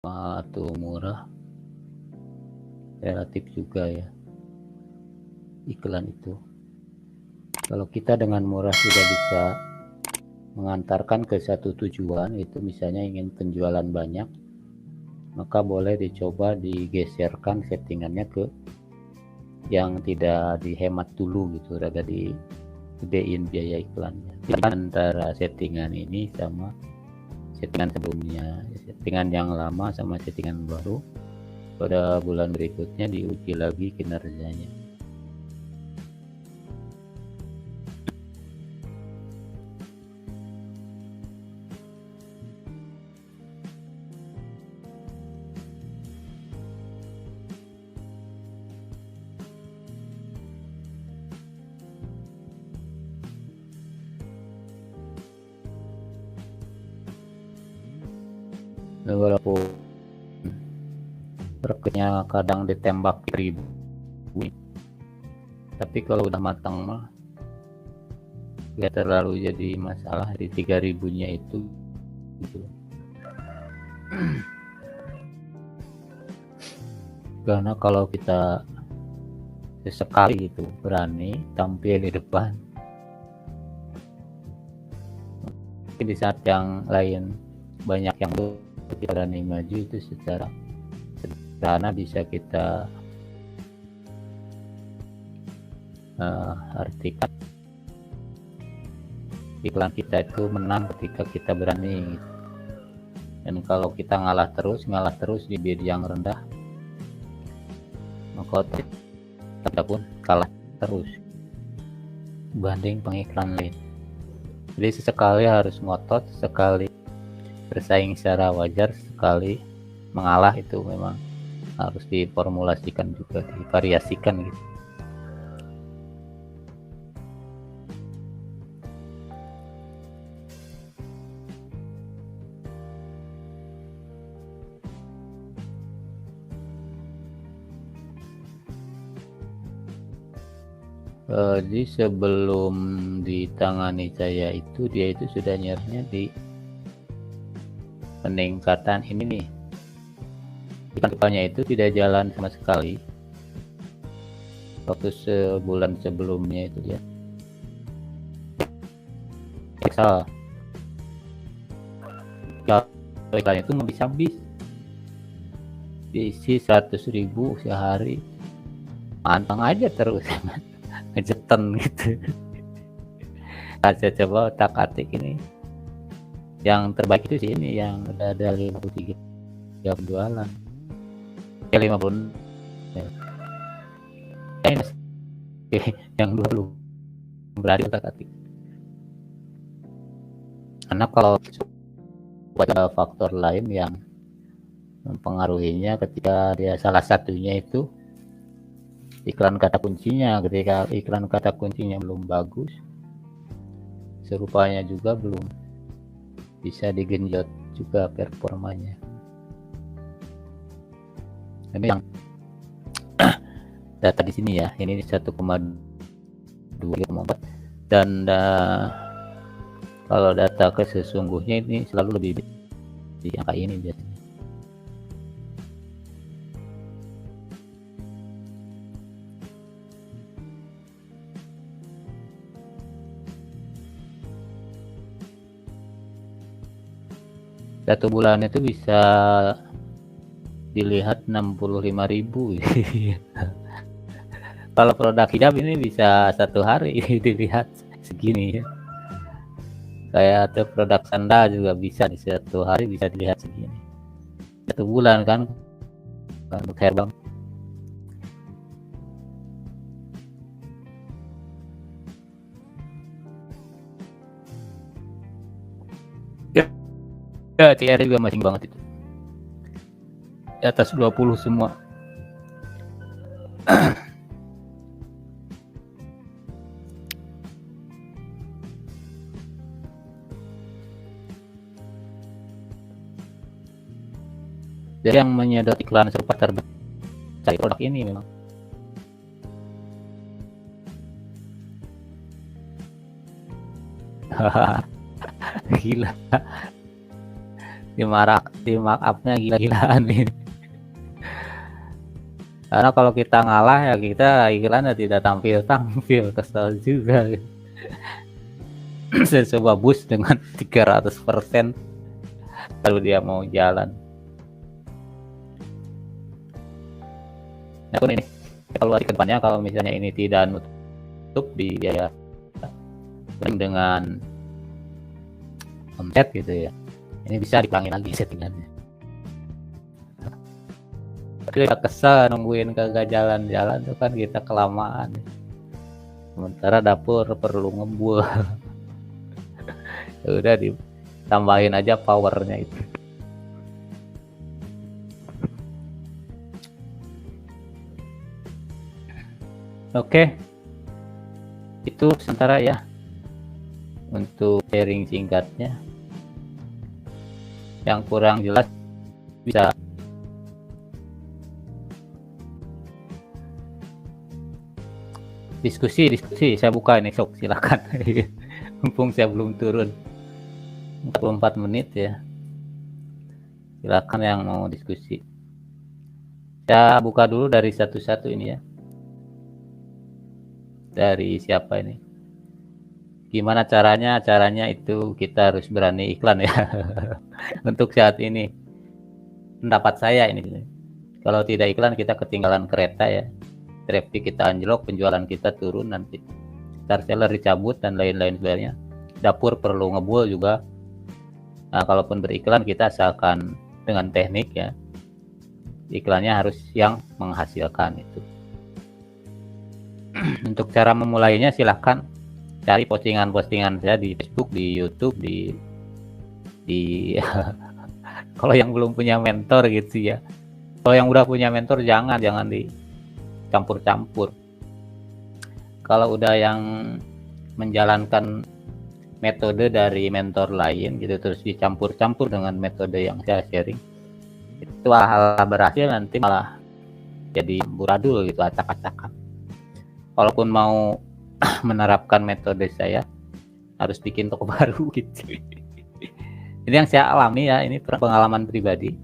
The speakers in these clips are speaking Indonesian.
atau murah, relatif juga ya iklan itu. Kalau kita dengan murah sudah bisa mengantarkan ke satu tujuan, itu misalnya ingin penjualan banyak, maka boleh dicoba digeserkan settingannya ke yang tidak dihemat dulu gitu, rada digedein biaya iklannya. Jadi antara settingan ini sama settingan sebelumnya, settingan yang lama sama settingan baru, pada bulan berikutnya diuji lagi kinerjanya. Walaupun rekennya kadang ditembak 1000, tapi kalau udah matang mah gak terlalu jadi masalah di 3000-nya itu gitu. Karena kalau kita sesekali gitu berani tampil di depan, mungkin di saat yang lain banyak yang kita berani maju, itu secara sederhana bisa kita artikan iklan kita itu menang ketika kita berani. Dan kalau kita ngalah terus di bid yang rendah, maka kita pun kalah terus banding pengiklan lain. Jadi sesekali harus ngotot, sekali bersaing secara wajar, sekali mengalah itu memang harus diformulasikan juga, divariasikan gitu. Jadi sebelum ditangani saya itu, dia itu sudah nyernya di peningkatan ini nih, iklannya itu tidak jalan sama sekali. Waktu sebulan sebelumnya itu dia Excel iklannya itu habis diisi 100.000 sehari, manteng aja terus ngejeten gitu. Saya coba otak atik ini, yang terbaik itu sih ini yang udah ada 53 penjualan ya, 50 yang 20 berarti otak atik. Karena kalau ada faktor lain yang mempengaruhinya, ketika dia salah satunya itu iklan kata kuncinya. Ketika iklan kata kuncinya belum bagus, serupanya juga belum bisa digenjot juga performanya. Ini yang data di sini ya, ini 1,2,4, dan kalau data kesesungguhnya ini selalu lebih di angka ini biasanya. Satu bulan itu bisa dilihat 65.000. Kalau produk hijab ini bisa satu hari dilihat segini ya. Kayak ada produk sandal juga bisa di satu hari bisa dilihat segini. Satu bulan kan untuk herbal. Ya, TR juga masing banget itu. Di atas 20 semua. Jadi yang menyedot iklan serupa terbesar produk ini memang. Gila. di markupnya gila-gilaan ini. Karena kalau kita ngalah ya kita iklannya tidak tampil, kesel juga. Saya coba boost dengan 300% baru dia mau jalan. Nah, pun ini evaluasi ke depannya kalau misalnya ini tidak nutup di biaya dengan omset gitu ya, ini bisa dikurangin lagi settingannya. Kita kesel nungguin kagak jalan-jalan tuh kan kita kelamaan, sementara dapur perlu ngebul. Ya udah ditambahin aja powernya itu. Oke, itu sementara ya untuk sharing singkatnya. Yang kurang jelas bisa diskusi, saya buka ini, sok silakan. Mumpung saya belum turun 44 menit ya, silakan yang mau diskusi. Saya buka dulu dari satu-satu ini ya. Dari siapa ini? Gimana caranya? Caranya itu kita harus berani iklan ya. Untuk saat ini pendapat saya ini, kalau tidak iklan kita ketinggalan kereta ya. Traffic kita anjlok, penjualan kita turun nanti. Star seller dicabut dan lain-lain sebagainya. Dapur perlu ngebul juga. Nah, kalaupun beriklan kita asalkan dengan teknik ya. Iklannya harus yang menghasilkan itu. Untuk cara memulainya silahkan cari postingan-postingan saya di Facebook, di YouTube, di kalau yang belum punya mentor gitu ya. Kalau yang udah punya mentor jangan dicampur-campur. Kalau udah yang menjalankan metode dari mentor lain gitu terus dicampur-campur dengan metode yang saya sharing, itu hal berhasil nanti malah jadi buradul gitu, acak-acakan. Walaupun mau menerapkan metode saya harus bikin toko baru gitu. Ini yang saya alami ya, ini pengalaman pribadi.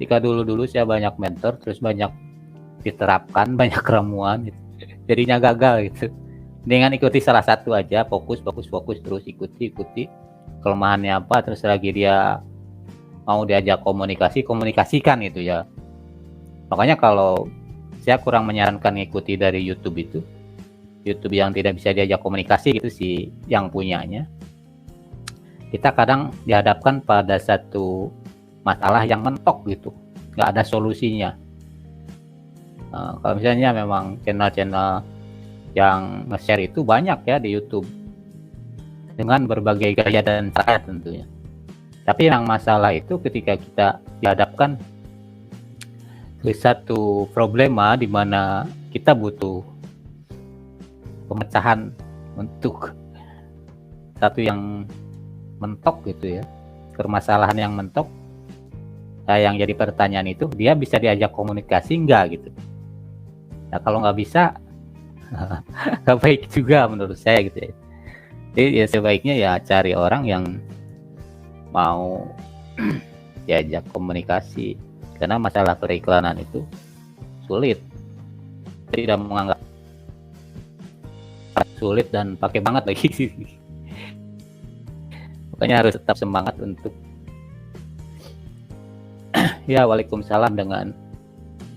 Jika dulu saya banyak mentor terus banyak diterapkan, banyak ramuan gitu, jadinya gagal gitu. Dengan ikuti salah satu aja, fokus terus ikuti kelemahannya apa, terus lagi dia mau diajak komunikasikan itu ya. Makanya kalau saya kurang menyarankan ikuti dari YouTube yang tidak bisa diajak komunikasi gitu sih yang punyanya. Kita kadang dihadapkan pada satu masalah yang mentok gitu, nggak ada solusinya. Kalau misalnya memang channel-channel yang nge-share itu banyak ya di YouTube dengan berbagai gaya dan cara tentunya. Tapi yang masalah itu ketika kita dihadapkan ke satu problema di mana kita butuh pemecahan untuk satu yang mentok gitu ya, permasalahan yang mentok. Nah, yang jadi pertanyaan itu dia bisa diajak komunikasi enggak gitu. Nah kalau nggak bisa nggak baik juga menurut saya gitu ya. Jadi ya sebaiknya ya cari orang yang mau diajak komunikasi, karena masalah periklanan itu sulit, tidak menganggap sulit dan pakai banget lagi. Makanya harus tetap semangat untuk ya. Waalaikumsalam dengan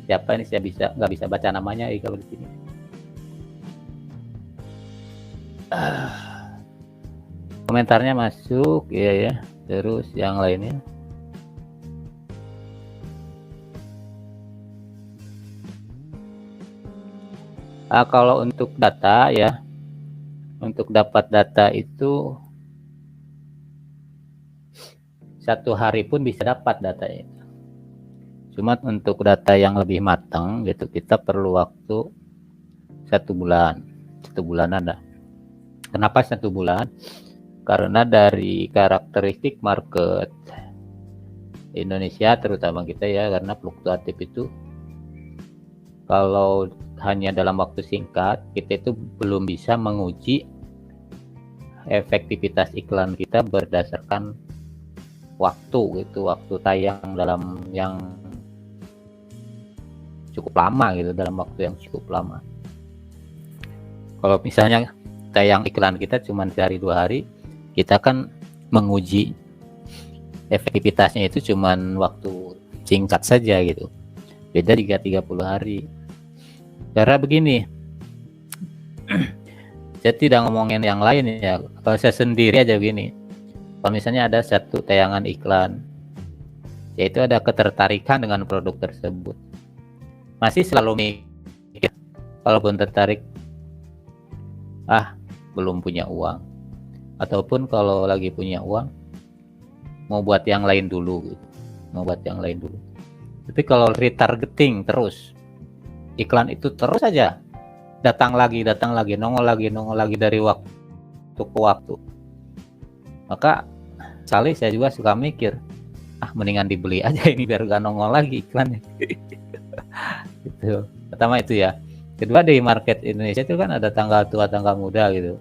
siapa ini, saya nggak bisa baca namanya kalau di sini. Komentarnya masuk ya. Terus yang lainnya kalau untuk data ya, untuk dapat data itu satu hari pun bisa dapat data itu. Cuma untuk data yang lebih matang gitu kita perlu waktu 1 bulan. 1 bulan ada. Kenapa 1 bulan? Karena dari karakteristik market Indonesia terutama kita ya, karena fluktuatif itu, kalau hanya dalam waktu singkat kita itu belum bisa menguji efektivitas iklan kita berdasarkan waktu gitu, waktu tayang dalam yang cukup lama gitu, dalam waktu yang cukup lama. Kalau misalnya tayang iklan kita cuma sehari 2 hari, kita kan menguji efektivitasnya itu cuma waktu singkat saja gitu. Beda jika 30 hari. Karena begini, saya tidak ngomongin yang lain ya. Kalau saya sendiri aja begini. Kalau misalnya ada satu tayangan iklan, yaitu ada ketertarikan dengan produk tersebut, masih selalu mikir, kalaupun tertarik, belum punya uang. Ataupun kalau lagi punya uang, mau buat yang lain dulu gitu. Tapi kalau retargeting terus, iklan itu terus saja datang lagi, nongol lagi dari waktu ke waktu, maka sekali saya juga suka mikir, mendingan dibeli aja ini biar gak nongol lagi iklannya. Gitu. Pertama itu ya. Kedua, di market Indonesia itu kan ada tanggal tua, tanggal muda gitu.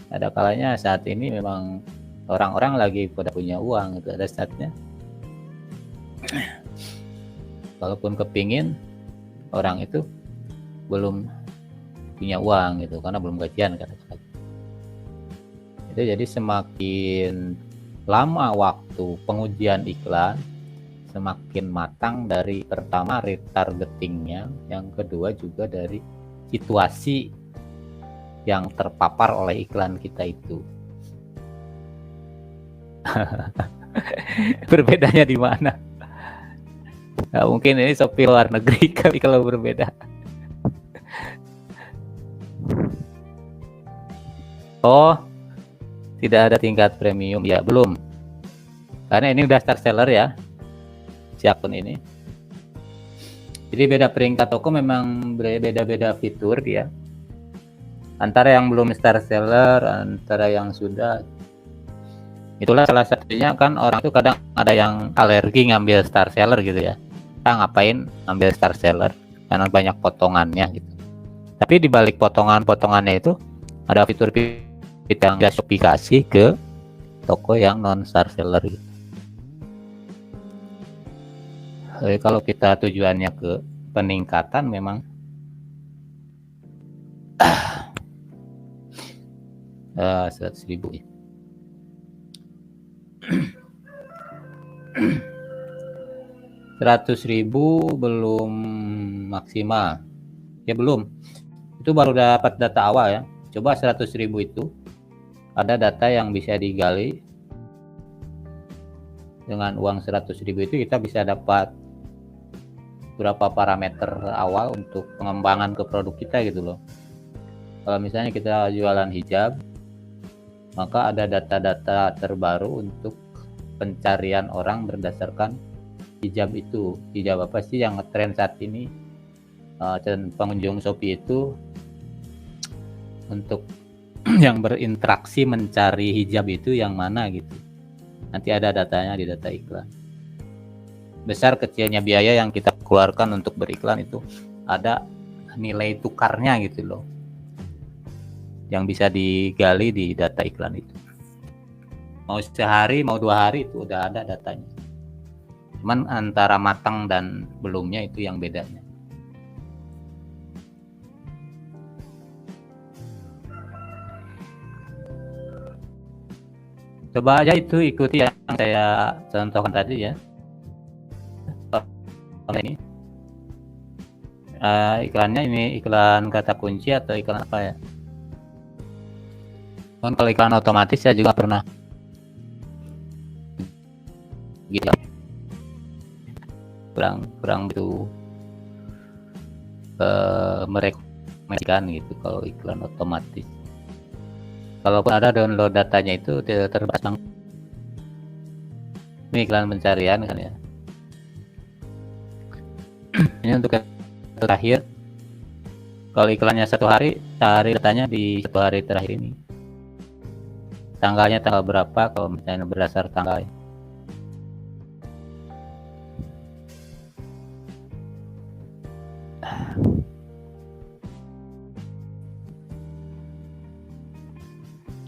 Ada kalanya saat ini memang orang-orang lagi pada punya uang gitu. Ada saatnya walaupun kepingin, orang itu belum punya uang gitu, karena belum gajian kan. Itu jadi semakin lama waktu pengujian iklan, semakin matang dari pertama retargetingnya, yang kedua juga dari situasi yang terpapar oleh iklan kita itu. Berbedanya di mana? Nah, mungkin ini Shopee luar negeri kali kalau berbeda. Oh, tidak ada tingkat premium ya, belum. Karena ini udah star seller ya, si akun ini. Jadi beda peringkat toko, memang beda-beda fitur dia. Antara yang belum star seller, antara yang sudah. Itulah salah satunya kan, orang itu kadang ada yang alergi ngambil star seller gitu ya. Ngapain ngambil star seller? Karena banyak potongannya gitu. Tapi di balik potongannya itu ada fitur-fitur yang Shopee kasih ke toko yang non star seller gitu. Jadi kalau kita tujuannya ke peningkatan, memang 100.000 ya. 100.000 belum maksimal ya, belum. Itu baru dapat data awal ya. Coba 100.000 itu ada data yang bisa digali. Dengan uang 100.000 itu kita bisa dapat berapa parameter awal untuk pengembangan ke produk kita gitu loh. Kalau misalnya kita jualan hijab, maka ada data-data terbaru untuk pencarian orang berdasarkan hijab itu. Hijab apa sih yang ngetrend saat ini? Dan pengunjung Shopee itu untuk yang berinteraksi mencari hijab itu yang mana gitu. Nanti ada datanya di data iklan. Besar kecilnya biaya yang kita keluarkan untuk beriklan itu ada nilai tukarnya gitu loh, yang bisa digali di data iklan itu. Mau sehari, mau 2 hari itu udah ada datanya. Cuman antara matang dan belumnya itu yang bedanya. Coba aja itu ikuti yang saya contohkan tadi ya. Ini iklannya ini iklan kata kunci atau iklan apa ya? Kan kalau iklan otomatis saya juga pernah gitu. Kurang itu merekomendasikan gitu kalau iklan otomatis. Kalaupun ada download datanya itu tidak terpasang. Ini iklan pencarian kan ya. Ini untuk yang terakhir. Kalau iklannya 1 hari, cari datanya di 1 hari terakhir ini. Tanggalnya tanggal berapa kalau misalnya berdasar tanggal.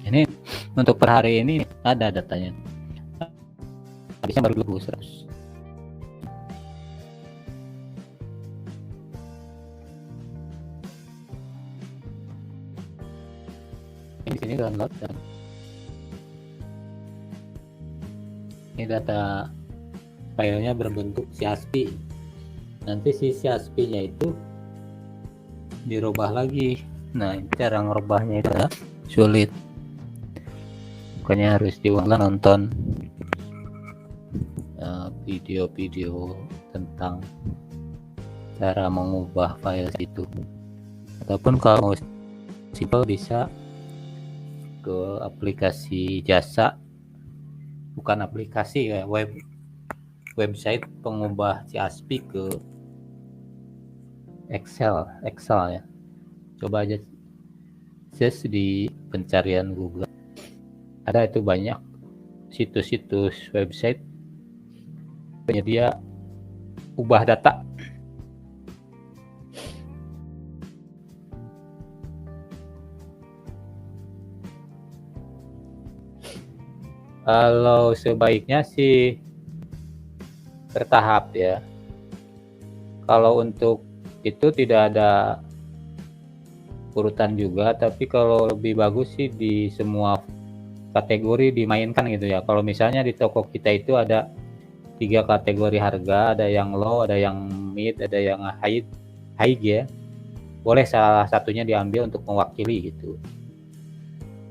Ini untuk per hari ini ada datanya. habisnya baru 2.100. Di sini download dan ini data filenya berbentuk CSV. Nanti si CSV-nya itu dirubah lagi. Nah, cara ngerubahnya itu sulit. Makanya harus diulang nonton video-video tentang cara mengubah file itu. Ataupun kalau mau simpel bisa ke aplikasi jasa, bukan aplikasi ya, website pengubah CSV ke Excel ya. Coba aja search di pencarian Google, ada itu banyak situs-situs website penyedia ubah data. Kalau sebaiknya sih bertahap ya. Kalau untuk itu tidak ada urutan juga, tapi kalau lebih bagus sih di semua kategori dimainkan gitu ya. Kalau misalnya di toko kita itu ada 3 kategori harga, ada yang low, ada yang mid, ada yang high ya. Boleh salah satunya diambil untuk mewakili gitu.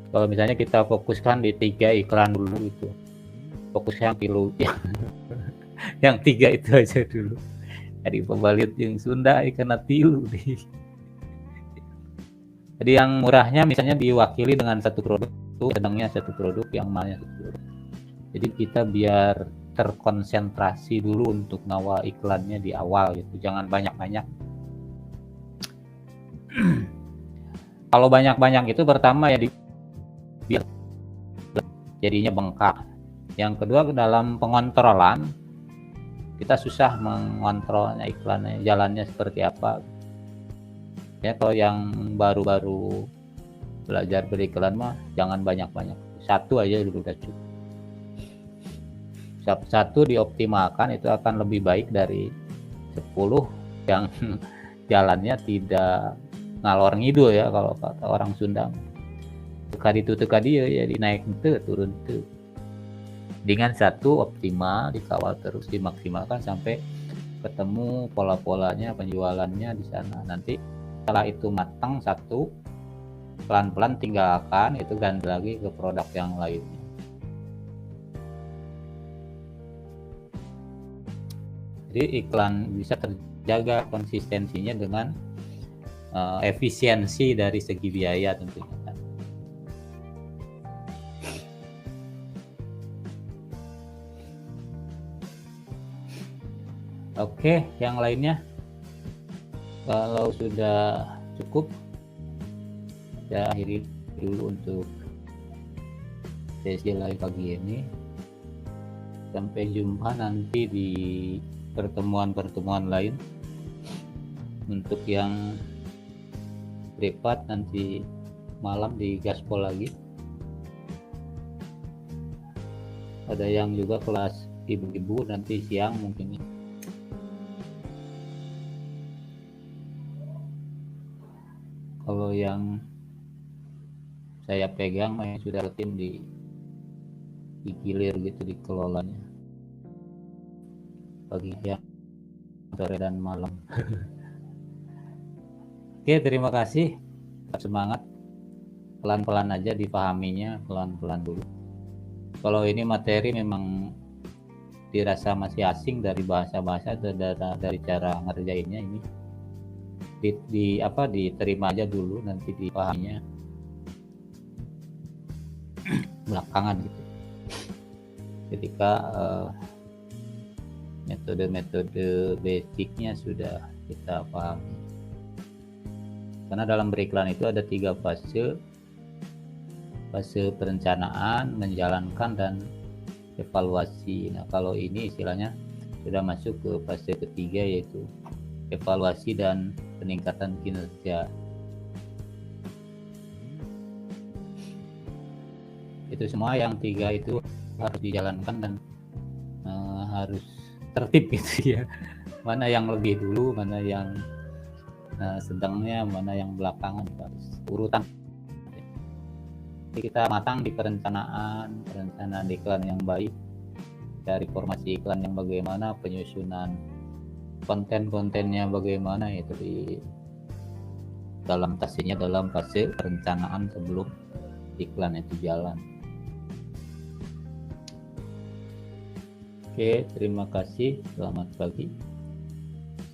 Kalau misalnya kita fokuskan di 3 iklan dulu gitu, fokus yang tilu yang 3 itu aja dulu. Jadi pembalit yang Sunda karena tilu nih. Jadi yang murahnya misalnya diwakili dengan satu produk, sedangnya satu produk, yang mahalnya satu produk. Jadi kita biar terkonsentrasi dulu untuk ngawal iklannya di awal gitu, jangan banyak-banyak. Kalau banyak-banyak itu pertama ya biar jadinya bengkak. Yang kedua, dalam pengontrolan kita susah mengontrolnya, iklannya jalannya seperti apa ya. Kalau yang baru-baru belajar beriklan mah jangan banyak-banyak, satu aja dulu udah cukup. Satu dioptimalkan itu akan lebih baik dari 10 yang jalannya tidak ngalor ngidul ya, kalau kata orang Sunda. Tukadi itu tukadi ya, dinaik itu turun itu. Dengan satu optimal, dikawal terus, dimaksimalkan sampai ketemu pola-polanya, penjualannya di sana. Nanti setelah itu matang satu, pelan-pelan tinggalkan, itu ganti lagi ke produk yang lainnya. Jadi iklan bisa terjaga konsistensinya dengan efisiensi dari segi biaya tentunya. Oke, yang lainnya kalau sudah cukup, saya akhiri dulu untuk sesi live pagi ini. Sampai jumpa nanti di pertemuan-pertemuan lain. Untuk yang privat nanti malam di gaspol lagi. Ada yang juga kelas ibu-ibu nanti siang mungkin. Kalau yang saya pegang sudah rutin digilir gitu, dikelolanya pagi, siang, sore dan malam. Oke, terima kasih. Semangat, pelan-pelan aja dipahaminya, pelan-pelan dulu. Kalau ini materi memang dirasa masih asing dari bahasa-bahasa atau dari cara ngerjainnya, ini diterima aja dulu, nanti dipahaminya belakangan gitu. Ketika metode-metode basicnya sudah kita pahami. Karena dalam beriklan itu ada 3 fase: fase perencanaan, menjalankan, dan evaluasi. Nah, kalau ini istilahnya sudah masuk ke fase ketiga, yaitu evaluasi dan peningkatan kinerja. Itu semua yang 3 itu harus dijalankan dan harus tertib gitu ya. Mana yang lebih dulu, mana yang sedangnya, mana yang belakangan, harus urutan. Jadi kita matang di perencanaan iklan yang baik, cari formasi iklan yang bagaimana, penyusunan konten-kontennya bagaimana, itu di dalam fase perencanaan sebelum iklan itu jalan. Oke, terima kasih. Selamat pagi.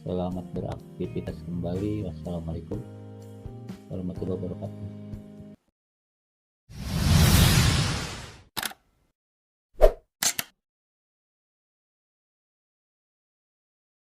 Selamat beraktivitas kembali. Wassalamualaikum warahmatullahi wabarakatuh.